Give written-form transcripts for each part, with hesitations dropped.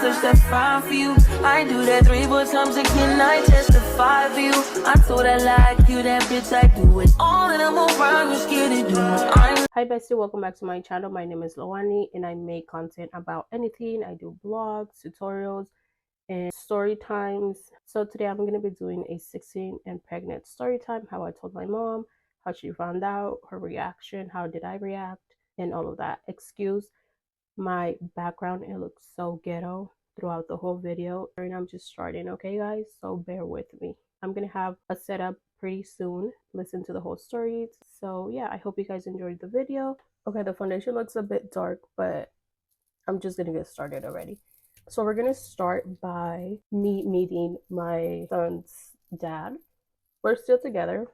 touch that fine for you. I do that 3 more times again, I testify for you. I told I like you, that bitch, I do it all and I'm around, you scared to do it. Hi bestie, welcome back to my channel. My name is Loani and I make content about anything. I do blogs, tutorials, and story times. So today I'm going to be doing a 16 and pregnant story time, how I told my mom, how she found out, her reaction, how did I react, and all of that. Excuse my background, it looks so ghetto throughout the whole video and I'm just starting, okay guys, so bear with me. I'm gonna have a setup pretty soon. Listen to the whole story. So yeah, I hope you guys enjoyed the video. Okay, the foundation looks a bit dark, but I'm just gonna get started already. So we're gonna start by me meeting my son's dad. We're still together.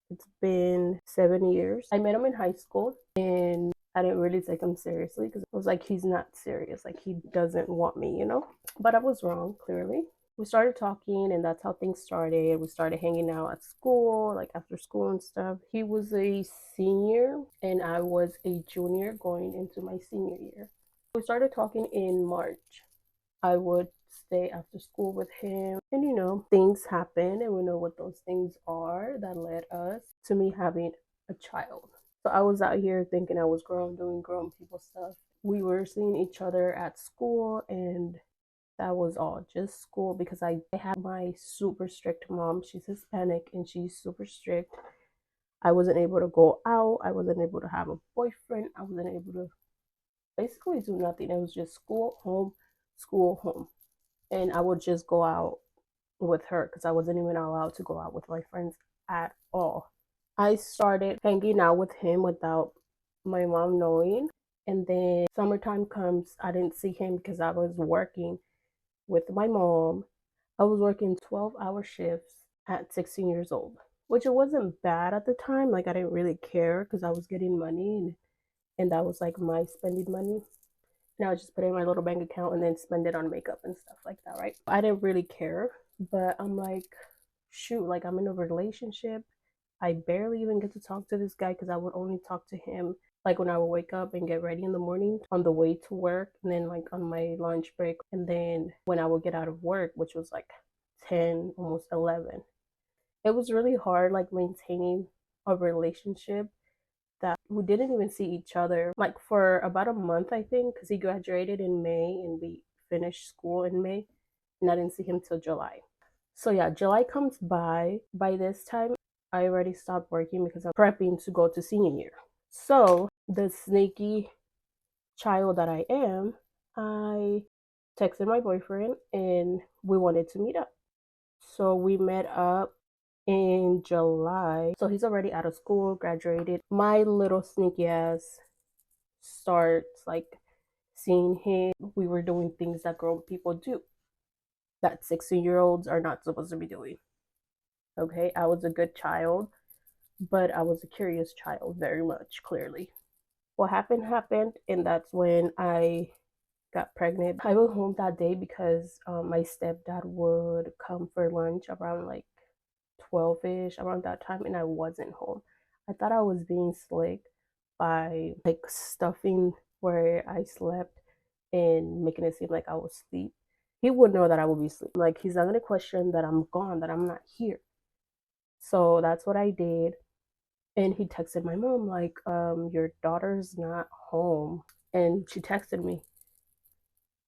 It's been 7 years. I met him in high school and I didn't really take him seriously because I was like, he's not serious. Like, he doesn't want me, you know? But I was wrong, clearly. We started talking and that's how things started. We started hanging out at school, like after school and stuff. He was a senior and I was a junior going into my senior year. We started talking in March. I would stay after school with him and you know, things happen and we know what those things are that led us to me having a child. So I was out here thinking I was grown, doing grown people stuff. We were seeing each other at school and that was all, just school, because I had my super strict mom. She's Hispanic and she's super strict. I wasn't able to go out. I wasn't able to have a boyfriend. I wasn't able to basically do nothing. It was just school, home, school, home. And I would just go out with her because I wasn't even allowed to go out with my friends at all. I started hanging out with him without my mom knowing. And then summertime comes, I didn't see him because I was working with my mom. I was working 12-hour shifts at 16 years old, which it wasn't bad at the time. Like, I didn't really care because I was getting money and that was like my spending money. And I would just put it in my little bank account and then spend it on makeup and stuff like that, right? I didn't really care, but I'm like, shoot, like I'm in a relationship. I barely even get to talk to this guy because I would only talk to him like when I would wake up and get ready in the morning on the way to work, and then like on my lunch break, and then when I would get out of work, which was like 10, almost 11. It was really hard like maintaining a relationship that we didn't even see each other like for about a month, I think, because he graduated in May and we finished school in May, and I didn't see him till July. So yeah, July comes by. By this time, I already stopped working because I'm prepping to go to senior year. So the sneaky child that I am, I texted my boyfriend and we wanted to meet up. So we met up in July. So he's already out of school, graduated. My little sneaky ass starts like seeing him. We were doing things that grown people do that 16-year-olds are not supposed to be doing. Okay, I was a good child, but I was a curious child very much, clearly. What happened, and that's when I got pregnant. I went home that day because my stepdad would come for lunch around like 12-ish, around that time, and I wasn't home. I thought I was being slick by like stuffing where I slept and making it seem like I was asleep. He would know that I would be asleep. Like, he's not gonna question that I'm gone, that I'm not here. So that's what I did. And he texted my mom like, your daughter's not home. And she texted me.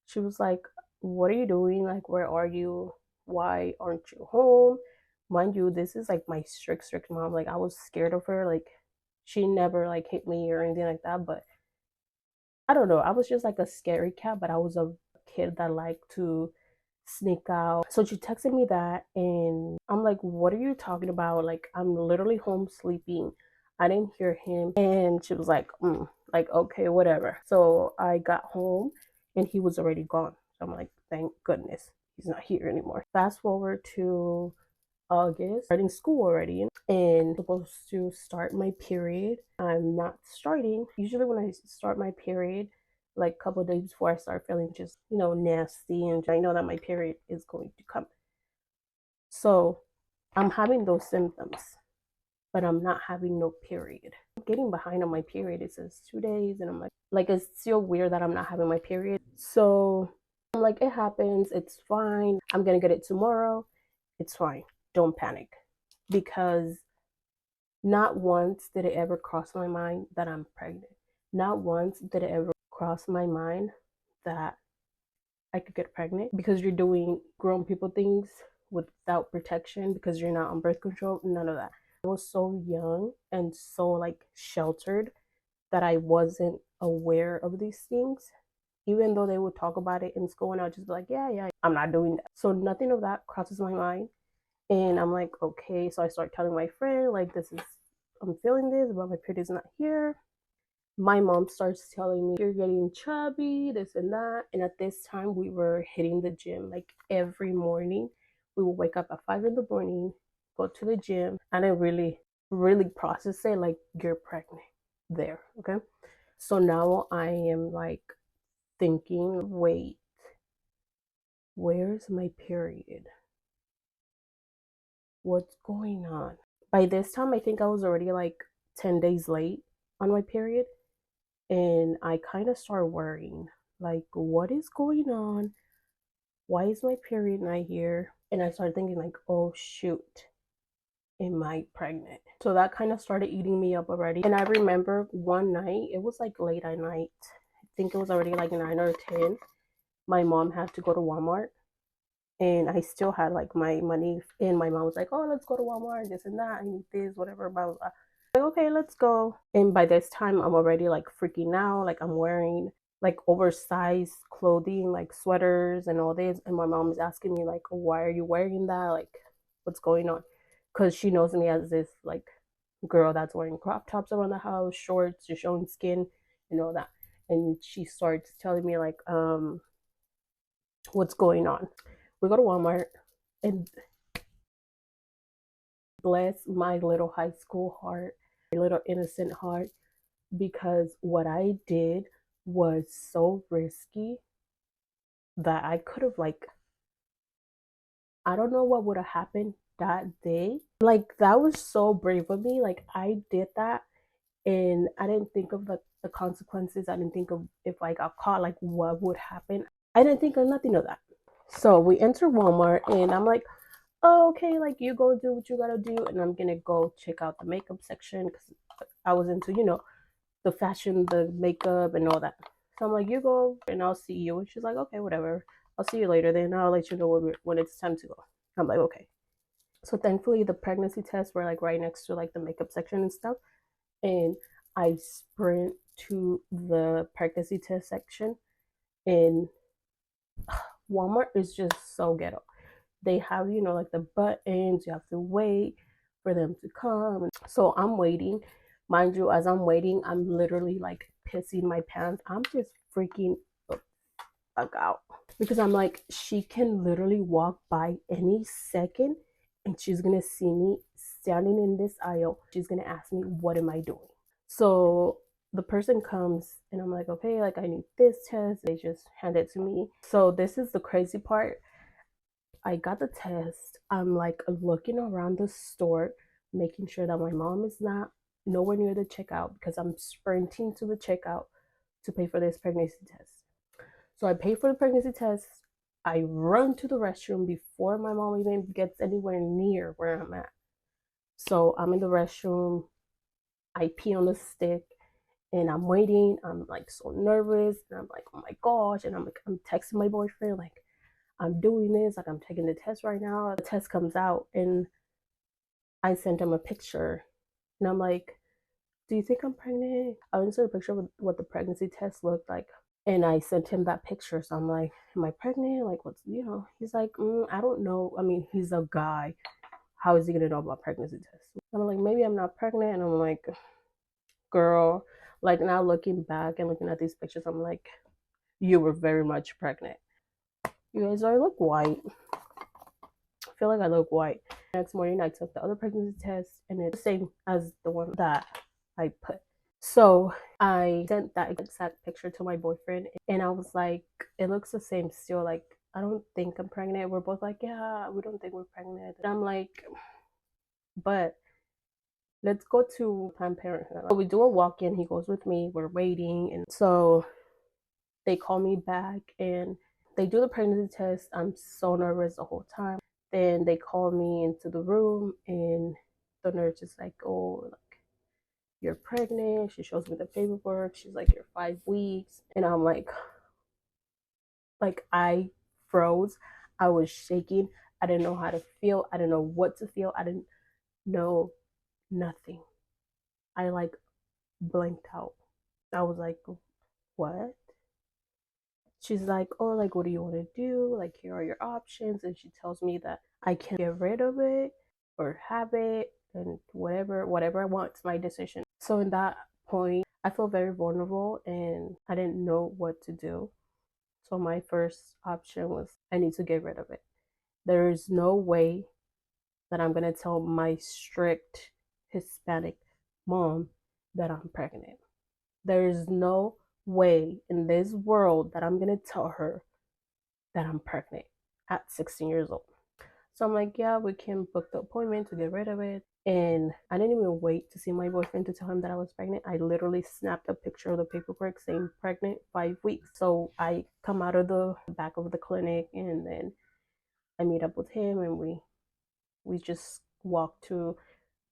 She was like, what are you doing? Like, where are you? Why aren't you home? Mind you, this is like my strict mom. Like, I was scared of her. Like, she never like hit me or anything like that, but I don't know, I was just like a scary cat, but I was a kid that liked to sneak out. So she texted me that and I'm like, what are you talking about? Like, I'm literally home sleeping. I didn't hear him. And she was like, okay, whatever. So I got home and he was already gone. So I'm like, thank goodness he's not here anymore. Fast forward to August, starting school already, and supposed to start my period. I'm not starting. Usually when I start my period, like a couple of days before I start feeling just, you know, nasty, and I know that my period is going to come. So I'm having those symptoms, but I'm not having no period. I'm getting behind on my period. It says 2 days, and I'm like it's still weird that I'm not having my period. So I'm like, it happens, it's fine, I'm gonna get it tomorrow, it's fine, don't panic. Because not once did it ever cross my mind that I'm pregnant. Not once did it ever cross my mind that I could get pregnant because you're doing grown people things without protection because you're not on birth control. None of that. I was so young and so like sheltered that I wasn't aware of these things. Even though they would talk about it in school, and I'd just be like, yeah, yeah, I'm not doing that. So nothing of that crosses my mind. And I'm like, okay. So I start telling my friend, like, this is, I'm feeling this, but my period is not here. My mom starts telling me, you're getting chubby, this and that. And at this time, we were hitting the gym like every morning. We would wake up at 5 in the morning, go to the gym. I didn't really process it like you're pregnant there. Okay. So now I am like thinking, wait, where's my period? What's going on? By this time, I think I was already like 10 days late on my period. And I kind of started worrying, like, what is going on? Why is my period not here? And I started thinking, like, oh shoot, am I pregnant? So that kind of started eating me up already. And I remember one night, it was like late at night. I think it was already like 9 or 10. My mom had to go to Walmart, and I still had like my money. And my mom was like, "Oh, let's go to Walmart, this and that. I need this, whatever." Blah blah blah. Like, okay, let's go. And by this time, I'm already like freaking out. Like I'm wearing like oversized clothing, like sweaters and all this. And my mom is asking me like, "Why are you wearing that? Like, what's going on?" Because she knows me as this like girl that's wearing crop tops around the house, shorts, just showing skin, and all that. And she starts telling me like, what's going on. We go to Walmart, and bless my little high school heart, my little innocent heart, because what I did was so risky that I could have like, I don't know what would have happened that day. Like that was so brave of me. Like I did that, and I didn't think of the consequences. I didn't think of if I got caught, like what would happen. I didn't think of nothing of that. So we enter Walmart, and I'm like, oh, okay, like you go do what you gotta do, and I'm gonna go check out the makeup section because I was into, the fashion, the makeup, and all that. So I'm like, you go, and I'll see you. And she's like, okay, whatever. I'll see you later. Then I'll let you know when it's time to go. I'm like, okay. So thankfully, the pregnancy tests were like right next to like the makeup section and stuff, and I sprint to the pregnancy test section, and Walmart is just so ghetto. They have, like the buttons, you have to wait for them to come. So I'm waiting. Mind you, as I'm waiting, I'm literally like pissing my pants. I'm just freaking the fuck out because I'm like, she can literally walk by any second and she's gonna see me standing in this aisle. She's gonna ask me, what am I doing? So the person comes and I'm like, okay, like I need this test. They just hand it to me. So this is the crazy part. I got the test. I'm like looking around the store, making sure that my mom is not nowhere near the checkout because I'm sprinting to the checkout to pay for this pregnancy test. So I pay for the pregnancy test. I run to the restroom before my mom even gets anywhere near where I'm at. So I'm in the restroom. I pee on the stick and I'm waiting. I'm like so nervous and I'm like, oh my gosh. And I'm texting my boyfriend, like, I'm doing this, like I'm taking the test right now. The test comes out and I sent him a picture and I'm like, do you think I'm pregnant? I sent a picture of what the pregnancy test looked like. And I sent him that picture. So I'm like, am I pregnant? Like, he's like, I don't know. I mean, he's a guy. How is he going to know about pregnancy tests? I'm like, maybe I'm not pregnant. And I'm like, girl, like now looking back and looking at these pictures, I'm like, you were very much pregnant. You guys, I look white. I feel like I look white. Next morning, I took the other pregnancy test, and it's the same as the one that I put. So I sent that exact picture to my boyfriend, and I was like, it looks the same still. Like, I don't think I'm pregnant. We're both like, yeah, we don't think we're pregnant. And I'm like, but let's go to Planned Parenthood. So we do a walk-in. He goes with me. We're waiting, and so they call me back, and They do the pregnancy test. I'm so nervous the whole time. Then they call me into the room, and the nurse is like, "Oh, like you're pregnant." She shows me the paperwork. She's like, "You're 5 weeks," and I'm like I froze. I was shaking. I didn't know how to feel. I didn't know what to feel. I didn't know nothing. I like blanked out. I was like, "What?" She's like, "Oh, like, what do you want to do? Like, here are your options." And she tells me that I can get rid of it or have it, and whatever I want, it's my decision. So in that point, I feel very vulnerable and I didn't know what to do. So my first option was I need to get rid of it. There is no way that I'm going to tell my strict Hispanic mom that I'm pregnant. There is no way in this world that I'm going to tell her that I'm pregnant at 16 years old. So I'm like, "Yeah, we can book the appointment to get rid of it." And I didn't even wait to see my boyfriend to tell him that I was pregnant. I literally snapped a picture of the paperwork saying pregnant 5 weeks. So I come out of the back of the clinic, and then I meet up with him, and we just walk to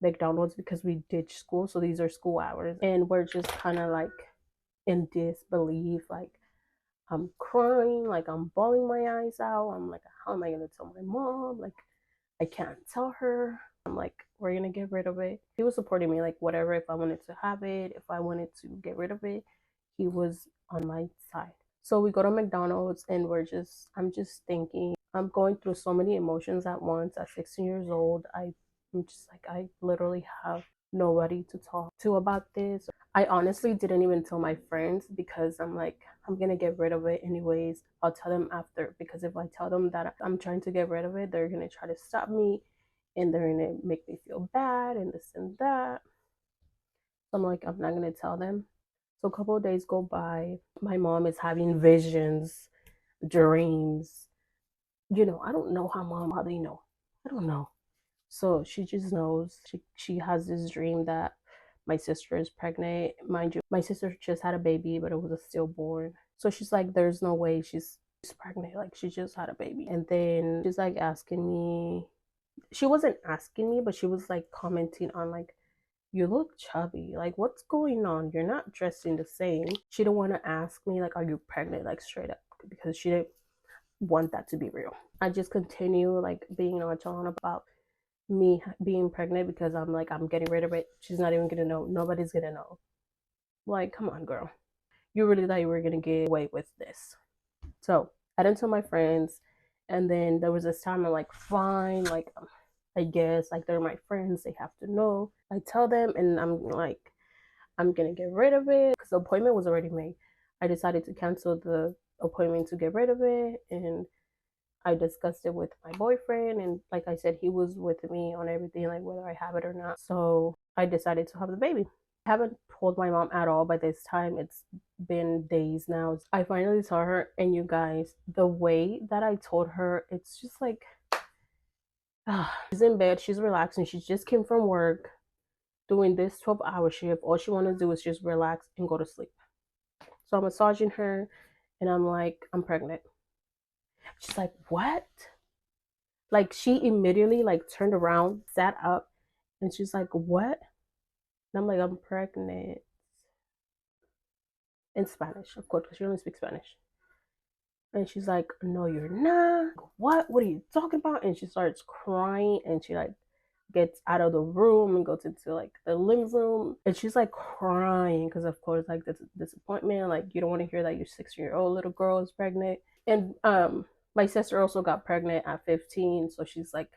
McDonald's because we ditched school. So these are school hours. And we're just kind of like in disbelief, like I'm crying, like I'm bawling my eyes out. I'm like, how am I gonna tell my mom? Like, I can't tell her. I'm like, we're gonna get rid of it. He was supporting me, like whatever. If I wanted to have it, if I wanted to get rid of it, he was on my side. So we go to McDonald's, and I'm just thinking, I'm going through so many emotions at once. At 16 years old, I'm just like, I literally have nobody to talk to about this. I honestly didn't even tell my friends because I'm like, I'm gonna get rid of it anyways. I'll tell them after, because if I tell them that I'm trying to get rid of it, they're gonna try to stop me and they're gonna make me feel bad and this and that. So I'm like, I'm not gonna tell them. So a couple of days go by. My mom is having visions, dreams. I don't know how they know. I don't know. So she just knows. She has this dream that my sister is pregnant. Mind you, my sister just had a baby, but it was a stillborn. So she's like, there's no way she's pregnant. Like, she just had a baby. And then she's like asking me. She wasn't asking me, but she was like commenting on, like, you look chubby. Like, what's going on? You're not dressing the same. She didn't want to ask me, like, are you pregnant? Like, straight up, because she didn't want that to be real. I just continue like being nonchalant about me being pregnant because I'm like, I'm getting rid of it. She's not even gonna know. Nobody's gonna know. Like, come on, girl. You really thought you were gonna get away with this? So I didn't tell my friends, and then there was this time I'm like, fine, like, I guess like they're my friends, they have to know. I tell them, and I'm like, I'm gonna get rid of it because the appointment was already made. I decided to cancel the appointment to get rid of it, and I discussed it with my boyfriend, and like I said, he was with me on everything, like whether I have it or not. So I decided to have the baby. I haven't told my mom at all by this time. It's been days now. I finally saw her, and you guys, the way that I told her, it's just like, she's in bed, she's relaxing, she just came from work, doing this 12-hour shift. All she wants to do is just relax and go to sleep. So I'm massaging her, and I'm like, I'm pregnant. She's like, what? Like, she immediately like turned around, sat up, and she's like, what? And I'm like, I'm pregnant. In Spanish, of course, because she only speaks Spanish. And she's like, no, you're not. What are you talking about? And she starts crying, and she like gets out of the room and goes into like the living room, and she's like crying because of course, like, this disappointment, like, you don't want to hear that your 6-year-old little girl is pregnant. And my sister also got pregnant at 15, so she's like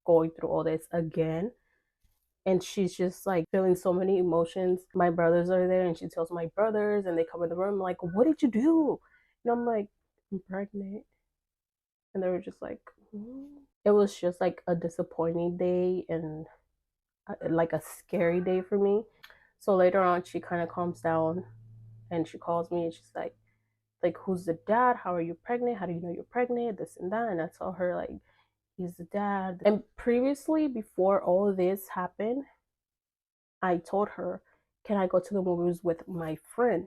going through all this again, and she's just like feeling so many emotions. My brothers are there, and she tells my brothers, and they come in the room like, what did you do? And I'm like, I'm pregnant. And they were just like, mm. It was just like a disappointing day, and like a scary day for me. So later on, she kind of calms down, and she calls me, and she's like, who's the dad? How are you pregnant? How do you know you're pregnant? This and that. And I tell her, like, he's the dad. And previously, before all of this happened, I told her, can I go to the movies with my friend?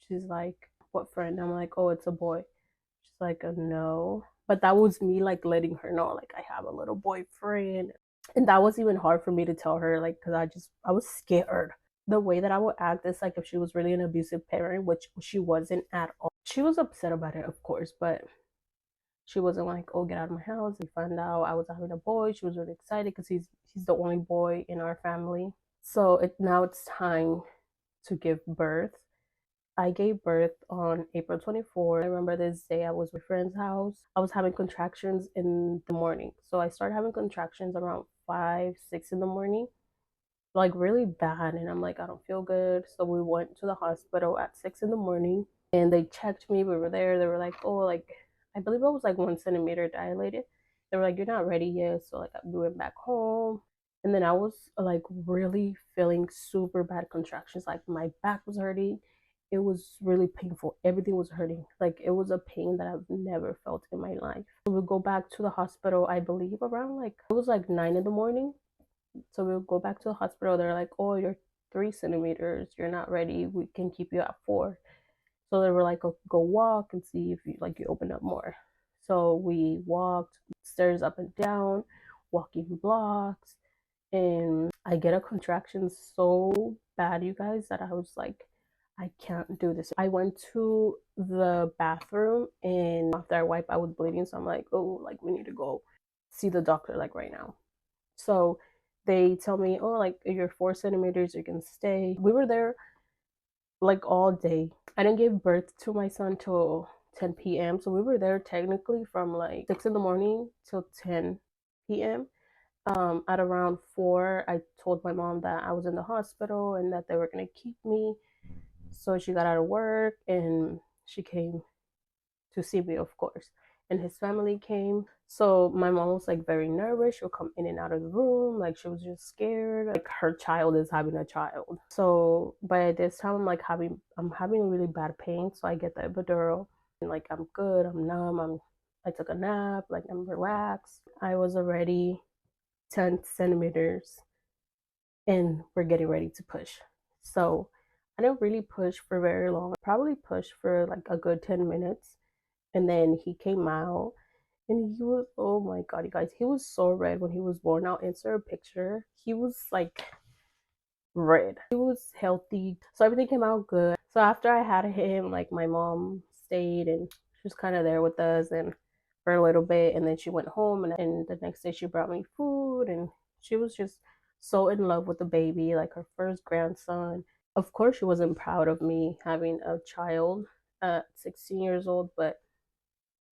She's like, what friend? I'm like, oh, it's a boy. She's like, no. But that was me like letting her know like I have a little boyfriend. And that was even hard for me to tell her, like, because I was scared. The way that I would act is like if she was really an abusive parent, which she wasn't at all. She was upset about it, of course, but she wasn't like, oh, get out of my house. We found out I was having a boy. She was really excited because he's the only boy in our family. So now it's time to give birth. I gave birth on April 24th. I remember this day I was at my friend's house. I was having contractions in the morning. So I started having contractions around 5, 6 in the morning, like really bad. And I'm like, I don't feel good. So we went to the hospital at 6 in the morning and they checked me. We were there. They were like, oh, like, I believe I was like 1 centimeter dilated. They were like, you're not ready yet. So like we went back home. And then I was like really feeling super bad contractions. Like my back was hurting. It was really painful. Everything was hurting. Like it was a pain that I've never felt in my life. So we go back to the hospital, I believe around like, it was like 9 in the morning. So we'll go back to the hospital. They're like, oh, you're 3 centimeters. You're not ready. We can keep you at 4. So they were like, go walk and see if you open up more. So we walked stairs up and down, walking blocks, and I get a contraction so bad, you guys, that I was like, I can't do this. I went to the bathroom and after I wiped, I was bleeding. So I'm like, oh, like we need to go see the doctor like right now. So they tell me, oh, like you're 4 centimeters, you can stay. We were there like all day. I didn't give birth to my son till 10 p.m. So we were there technically from like 6 in the morning till 10 p.m. At around 4, I told my mom that I was in the hospital and that they were going to keep me. So she got out of work and she came to see me, of course. And his family came. So my mom was like very nervous. She'll come in and out of the room. Like she was just scared. Like her child is having a child. So by this time I'm having really bad pain. So I get the epidural and like I'm good. I'm numb. I took a nap. Like I'm relaxed. I was already 10 centimeters and we're getting ready to push. So I didn't really push for very long. I probably pushed for like a good 10 minutes. And then he came out and he was, oh my God, you guys, he was so red when he was born. I'll insert a picture. He was like red. He was healthy. So everything came out good. So after I had him, like my mom stayed and she was kind of there with us and for a little bit. And then she went home and the next day she brought me food and she was just so in love with the baby, like her first grandson. Of course, she wasn't proud of me having a child at 16 years old, but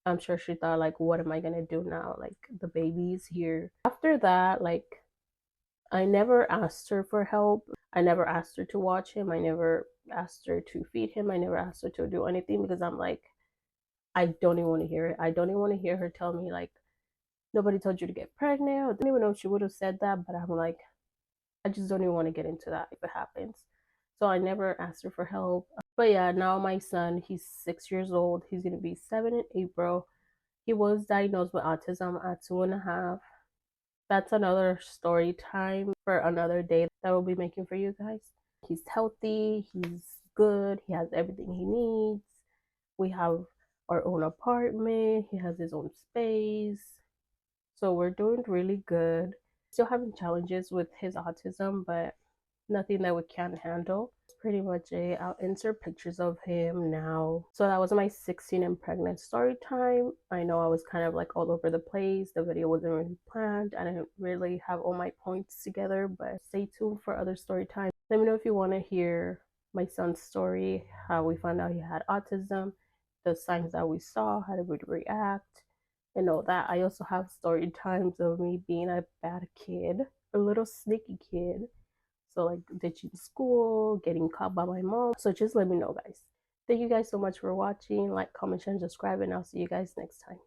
I'm sure she thought like, what am I gonna do now? Like the baby's here. After that, like I never asked her for help. I never asked her to watch him. I never asked her to feed him. I never asked her to do anything because I'm like, I don't even want to hear it. I don't even want to hear her tell me like nobody told you to get pregnant. I don't even know if she would have said that, but I'm like, I just don't even want to get into that if it happens. So I never asked her for help. But yeah, now my son, he's 6 years old. He's gonna be 7 in April. He was diagnosed with autism at 2.5. That's another story time for another day that we'll be making for you guys. He's healthy, he's good, he has everything he needs. We have our own apartment, he has his own space. So we're doing really good. Still having challenges with his autism, but nothing that we can't handle. That's pretty much it. I'll insert pictures of him now. So that was my 16 and pregnant story time. I know I was kind of like all over the place. The video wasn't really planned. I didn't really have all my points together, but stay tuned for other story time. Let me know if you want to hear my son's story, how we found out he had autism, the signs that we saw, how did we react, and all that. I also have story times of me being a bad kid, a little sneaky kid. So like ditching school, getting caught by my mom. So just let me know, guys. Thank you guys so much for watching. Like, comment, share, and subscribe, and I'll see you guys next time.